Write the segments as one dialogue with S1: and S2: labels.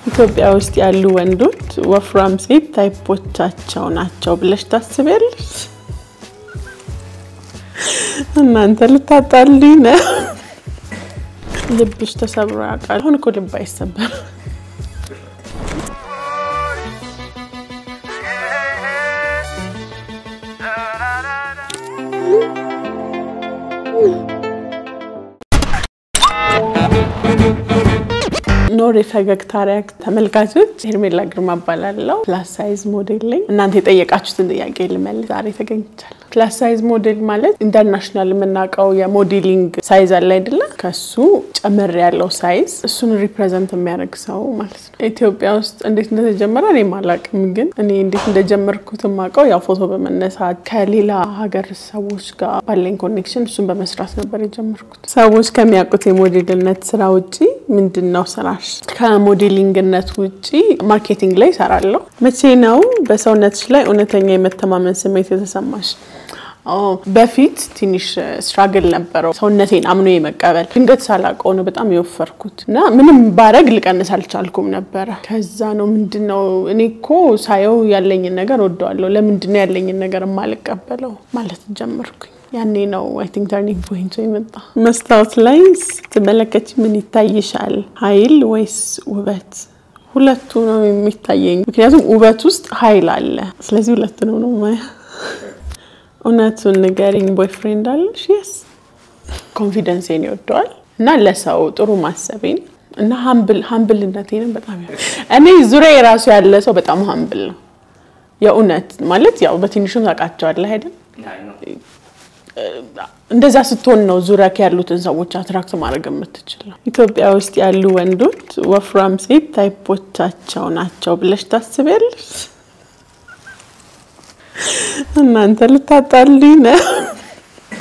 S1: ኢትዮጵያ ውስጥ ያሉ ወንዶች ወፍራም ሴት ታይፖቻቸው ናቸው ብለሽ ታስቢያለሽ? እናንተ ልታጣልኝ ነው። ልብሽ ተሰብሮ ያውቃል? አሁን እኮ ልብ አይሰበር። ኖር ፈገግታ ሪያክት ተመልካቾች ሄርሜላ ግርማ ባላለው ፕላስ ሳይዝ ሞዴል ላይ እናንተ የጠየቃችሁትን ጥያቄ ልመልስ ዛሬ ተገኝቻለሁ። ፕላስ ሳይዝ ሞዴል ማለት ኢንተርናሽናል የምናውቀው የሞዴሊንግ ሳይዝ አለ አይደለ? ከሱ ጨመር ያለው ሳይዝ እሱን ሪፕሬዘንት የሚያደርግ ሰው ማለት ነው። ኢትዮጵያ ውስጥ እንዴት እንደተጀመረ እኔ ማላቅም፣ ግን እኔ እንዴት እንደጀመርኩት ማቀው ያው ፎቶ በመነሳት ከሌላ ሀገር ሰዎች ጋር ባለኝ ኮኔክሽን እሱን በመስራት ነበር የጀመርኩት። ሰዎች ከሚያውቁት የሞዴልነት ስራ ውጪ ምንድነው ስራሽ? ከሞዴሊንግነት ውጪ ማርኬቲንግ ላይ ሰራለሁ። መቼ ነው በሰውነትሽ ላይ እውነተኛ የመተማመን ስሜት የተሰማሽ? በፊት ትንሽ ስትራግል ነበረው ሰውነቴን አምኖ የመቀበል። ድንገት ሳላቀው ነው በጣም የወፈርኩትና ምንም ባረግ ልቀንስ አልቻልኩም ነበር። ከዛ ነው ምንድነው እኔኮ ሳየው ያለኝ ነገር ወደዋለሁ፣ ለምንድነው ያለኝ ነገር ማልቀበለው ማለት ጀመርኩኝ። ያኔ ነው አይ ቲንክ ተርኒንግ ፖይንት የመጣ። መስታወት ላይ ስትመለከቺ ምን ይታይሻል? ኃይል ወይስ ውበት? ሁለቱ ነው የሚታየኝ፣ ምክንያቱም ውበት ውስጥ ኃይል አለ። ስለዚህ ሁለቱ ነው ማለት። እውነቱን ንገሪኝ፣ ቦይፍሬንድ አለሽ? yes ኮንፊደንሴን ይወደዋል እና ለሰው ጥሩ ማሰቤን እና ሃምብልነቴን በጣም እኔ ዙሪያ የራሱ ያለ ሰው በጣም ሃምብል ነው። የእውነት ማለት ያው በትንሹም ታውቃቸዋለህ አይደል? እንደዛ ስትሆን ነው ዙሪያክ ያሉትን ሰዎች አትራክት ማድረግ የምትችለው። ኢትዮጵያ ውስጥ ያሉ ወንዶች ወፍራም ሴት ታይፖቻቸው ናቸው ብለሽ ታስቢያለሽ? እናንተ ልታጣልኝ ነው።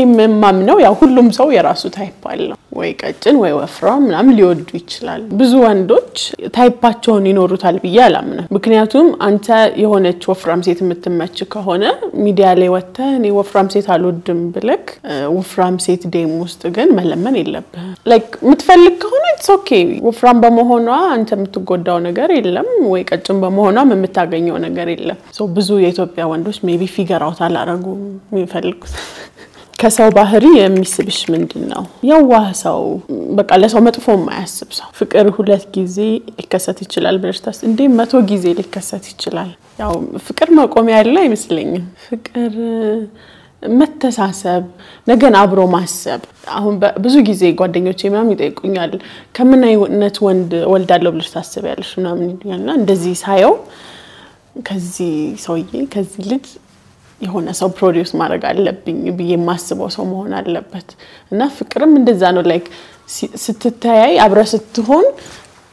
S1: የማምነው ያው ሁሉም ሰው የራሱ ታይፕ አለው፣ ወይ ቀጭን ወይ ወፍራም ምናምን ሊወዱ ይችላል። ብዙ ወንዶች ታይፓቸውን ይኖሩታል ብዬ አላምንም። ምክንያቱም አንተ የሆነች ወፍራም ሴት የምትመች ከሆነ ሚዲያ ላይ ወጥተህ እኔ ወፍራም ሴት አልወድም ብለክ ወፍራም ሴት ዴም ውስጥ ግን መለመን የለብህም። ላይክ የምትፈልግ ከሆነ ኢትስ ኦኬ። ወፍራም በመሆኗ አንተ የምትጎዳው ነገር የለም፣ ወይ ቀጭን በመሆኗ የምታገኘው ነገር የለም። ሶ ብዙ የኢትዮጵያ ወንዶች ሜቢ ፊገር አውት አላረጉም የሚፈልጉት። ከሰው ባህሪ የሚስብሽ ምንድነው? የዋህ ሰው፣ በቃ ለሰው መጥፎ የማያስብ ሰው። ፍቅር ሁለት ጊዜ ሊከሰት ይችላል ብለሽታስ? እንዴ 100 ጊዜ ሊከሰት ይችላል። ያው ፍቅር መቆሚያ ያለው አይመስለኝም። ፍቅር መተሳሰብ፣ ነገን አብሮ ማሰብ። አሁን ብዙ ጊዜ ጓደኞቼ ምናምን ይጠይቁኛል ከምን አይነት ወንድ ወልዳለሁ ብለሽ ታስቢያለሽ ምናምን ይሉኛልና እንደዚህ ሳየው ከዚህ ሰውዬ ከዚህ ልጅ የሆነ ሰው ፕሮዲዩስ ማድረግ አለብኝ ብዬ ማስበው ሰው መሆን አለበት። እና ፍቅርም እንደዛ ነው። ላይክ ስትተያይ አብረ ስትሆን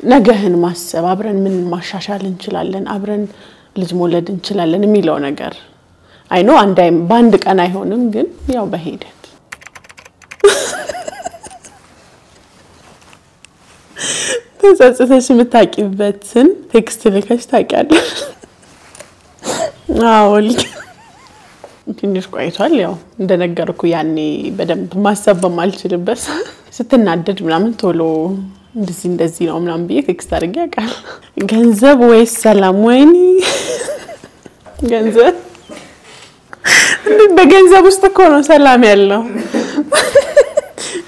S1: ነገህን ማሰብ፣ አብረን ምን ማሻሻል እንችላለን፣ አብረን ልጅ መውለድ እንችላለን የሚለው ነገር አይ ኖ አንዳይም በአንድ ቀን አይሆንም፣ ግን ያው በሂደት ተጸጽተሽ የምታቂበትን ቴክስት ልከሽ ታውቂያለሽ? አዎ ትንሽ ቆይቷል። ያው እንደነገርኩ ያኔ በደንብ ማሰብ በማልችልበት ስትናደድ ምናምን ቶሎ እንደዚህ ነው ምናምን ብዬ ቴክስት አድርጌ ያውቃል። ገንዘብ ወይስ ሰላም? ወይኔ ገንዘብ። በገንዘብ ውስጥ እኮ ነው ሰላም ያለው።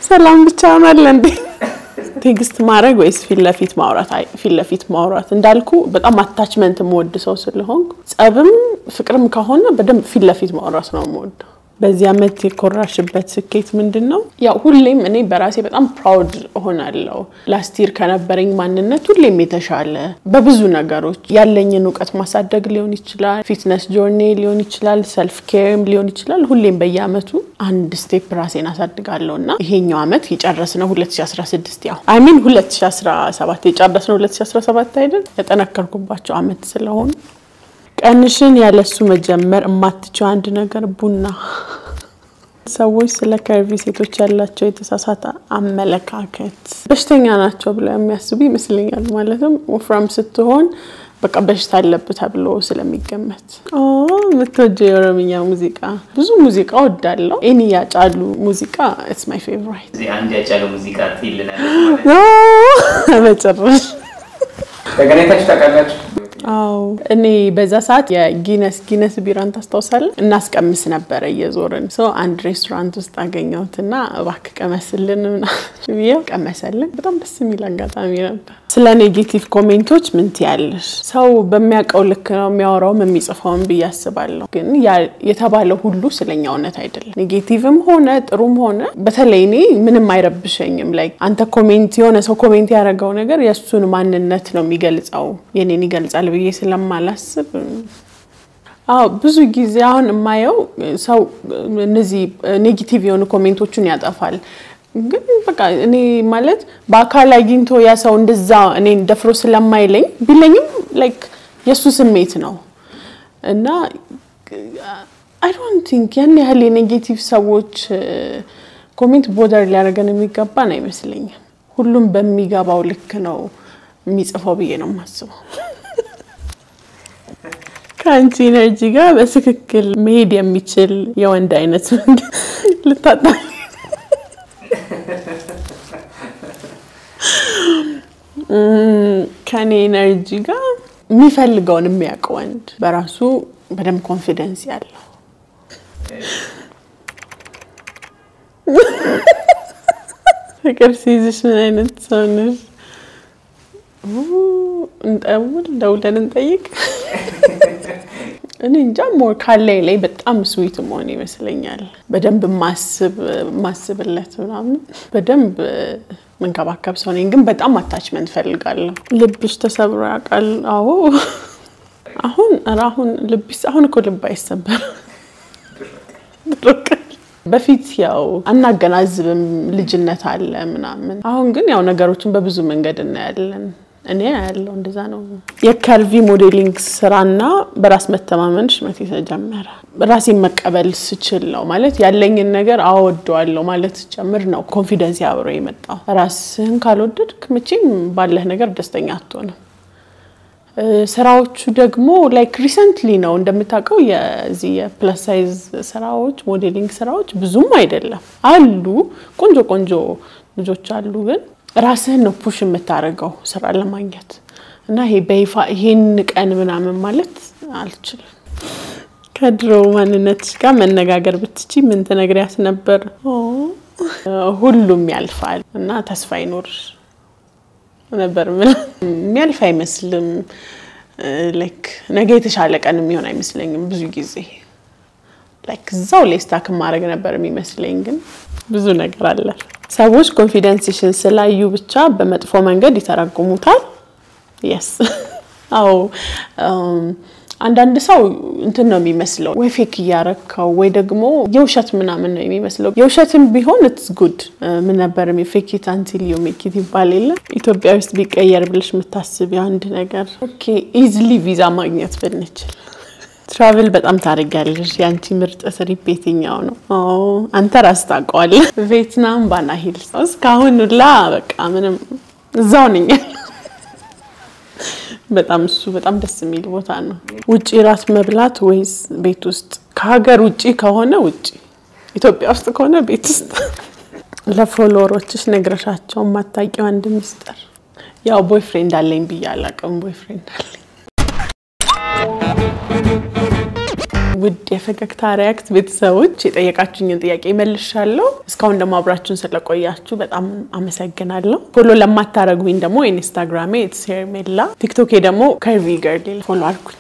S1: ሰላም ብቻ ነው አለ እንዴ? ቴክስት ማድረግ ወይስ ፊት ማውራት? ፊት ማውራት እንዳልኩ በጣም አታችመንት ሞድ ሰው ስለሆንኩ ጸብም ፍቅርም ከሆነ በደንብ ፊት ማውራት ነው ሞድ። በዚህ አመት የኮራሽበት ስኬት ምንድነው? ያው ሁሌም እኔ በራሴ በጣም ፕራውድ ሆናለሁ። ላስት ይር ከነበረኝ ማንነት ሁሌም የተሻለ በብዙ ነገሮች ያለኝን ዕውቀት ማሳደግ ሊሆን ይችላል፣ ፊትነስ ጆርኒ ሊሆን ይችላል፣ ሰልፍ ኬርም ሊሆን ይችላል። ሁሌም በየአመቱ አንድ ስቴፕ ራሴን አሳድጋለሁና ይሄኛው አመት የጨረስነው 2016 ያው አይ ሚን 2017 የጨረስነው 2017 አይደል? የተነከርኩባቸው አመት ስለሆነ ቀንሽን ያለሱ መጀመር እማትቸው አንድ ነገር ቡና። ሰዎች ስለ ከርቪ ሴቶች ያላቸው የተሳሳተ አመለካከት በሽተኛ ናቸው ብለው የሚያስቡ ይመስለኛል። ማለትም ወፍራም ስትሆን በቃ በሽታ አለበት ተብሎ ስለሚገመት። ምትወጂው የኦሮምኛ ሙዚቃ? ብዙ ሙዚቃ ወዳለሁ። እኔ ያጫሉ ሙዚቃ it's my favorite።
S2: አንድ ያጫሉ ሙዚቃ ትይልናል
S1: ማለት ነው። በጭራሽ
S2: ተገናኝታችሁ ታውቃላችሁ?
S1: አዎ እኔ በዛ ሰዓት የጊነስ ቢራን ታስታውሳለህ እናስቀምስ ነበር እየዞርን አንድ ሬስቶራንት ውስጥ አገኘሁትና እባክህ ቀመስልን ነው ቀመሰልን በጣም ደስ የሚል አጋጣሚ ነበር ስለ ኔጌቲቭ ኮሜንቶች ምን ትያለሽ ሰው በሚያውቀው ልክ ነው የሚያወራው የሚጽፈውን በያስባለሁ ግን የተባለው ሁሉ ስለኛው እውነት አይደለም ኔጌቲቭም ሆነ ጥሩም ሆነ በተለይ እኔ ምንም አይረብሸኝም ላይክ አንተ ኮሜንት የሆነ ሰው ኮሜንት ያደረገው ነገር የሱን ማንነት ነው የሚገልጸው የኔን ይገልጻል ብዬ ስለማላስብ ብዙ ጊዜ አሁን የማየው ሰው እነዚህ ኔጌቲቭ የሆኑ ኮሜንቶችን ያጠፋል ግን በቃ እኔ ማለት በአካል አግኝቶ ያ ሰው እንደዛ እኔን ደፍሮ ስለማይለኝ ቢለኝም ላይክ የሱ ስሜት ነው እና I don't think ያን ያህል ኔጌቲቭ ሰዎች ኮሜንት ቦርደር ሊያደርገን የሚገባን አይመስለኝም ሁሉም በሚገባው ልክ ነው የሚጽፈው ብዬ ነው የማስበው ካንቺ ኤነርጂ ጋር በትክክል መሄድ የሚችል የወንድ አይነት ልታጣ ከኔ ኤነርጂ ጋር የሚፈልገውን የሚያውቅ ወንድ በራሱ በደም ኮንፊደንስ ያለው ፍቅር ሲይዝሽ ምን አይነት ሰው ነሽ ደውለን እንጠይቅ እኔ እንጃ ሞር ካለኝ ላይ በጣም ስዊት መሆን ይመስለኛል በደንብ ማስብለት ምናምን በደንብ መንከባከብ ሰው ነኝ ግን በጣም አታችመንት ፈልጋለሁ ልብሽ ተሰብሮ ያውቃል አዎ አሁን ልብሽ አሁን እኮ ልብ አይሰበር በፊት ያው አናገናዝብም ልጅነት አለ ምናምን አሁን ግን ያው ነገሮችን በብዙ መንገድ እናያለን እኔ ያለው እንደዛ ነው የካልቪ ሞዴሊንግ ስራና በራስ መተማመንሽ መቼ ተጀመረ ራሴን መቀበል ስችል ነው ማለት ያለኝን ነገር አወደዋለሁ ማለት ጀምር ነው ኮንፊደንስ ያብሮ የመጣው ራስህን ካልወደድክ መቼም ባለህ ነገር ደስተኛ አትሆንም ስራዎቹ ደግሞ ላይክ ሪሰንትሊ ነው እንደምታውቀው የዚህ የፕለስ ሳይዝ ስራዎች ሞዴሊንግ ስራዎች ብዙም አይደለም አሉ ቆንጆ ልጆች አሉ ግን ራስህን ነው ፑሽ የምታረጋው ስራ ለማግኘት እና ይሄ በይፋ ይሄን ቀን ምናምን ማለት አልችልም ከድሮ ማንነትሽ ጋር መነጋገር ብትቺ ምን ትነግሪያት ነበር ሁሉም ያልፋል እና ተስፋ ይኖርሽ ነበር ምን የሚያልፍ አይመስልም ላይክ ነገ የተሻለ ቀን የሚሆን አይመስለኝም ብዙ ጊዜ ላይክ ዛው ሌስታክ ማድረግ ነበር የሚመስለኝ ግን ብዙ ነገር አለ ሰዎች ኮንፊደንስሽን ስላዩ ብቻ በመጥፎ መንገድ ይተረጉሙታል yes አው አንዳንድ ሰው እንትን ነው የሚመስለው ወይ ፌክ ያረከው ወይ ደግሞ የውሸት ምናምን ነው የሚመስለው የውሸትም ቢሆን it's good ምን ነበር fake it until you make it ይባላል ኢትዮጵያ ውስጥ ቢቀየር ብለሽ መታሰቢው አንድ ነገር ኦኬ easily ቪዛ ማግኘት ብንችል ትራቨል በጣም ታረጋለሽ ያንቺ ምርጥ ስሪፔትኛው ነው አንተ ራስ ታውቀዋለህ ቪየትናም ባና ሂልስ እስካሁን ሁላ በቃ ምንም እዛው ነኝ በጣም ደስ የሚል ቦታ ነው ውጪ ራስ መብላት ወይስ ቤት ውስጥ ከሀገር ውጪ ከሆነ ውጪ ኢትዮጵያ ውስጥ ከሆነ ቤት ውስጥ ለፎሎወሮችሽ ነግረሻቸው ማታቂው አንድ ሚስጥር ያው ቦይፍሬንድ አለኝ ብያለሁ ቦይፍሬንድ አለኝ ውድ የፈገግታ ሪያክት ቤተሰቦች የጠየቃችሁኝን ጥያቄ መልሻለሁ እስካሁን ደግሞ አብራችሁን ስለቆያችሁ በጣም አመሰግናለሁ ፎሎ ለማታረጉኝ ደግሞ ኢንስታግራም @hermela ቲክቶክ ደግሞ curvy girl ፎሎ አድርጉኝ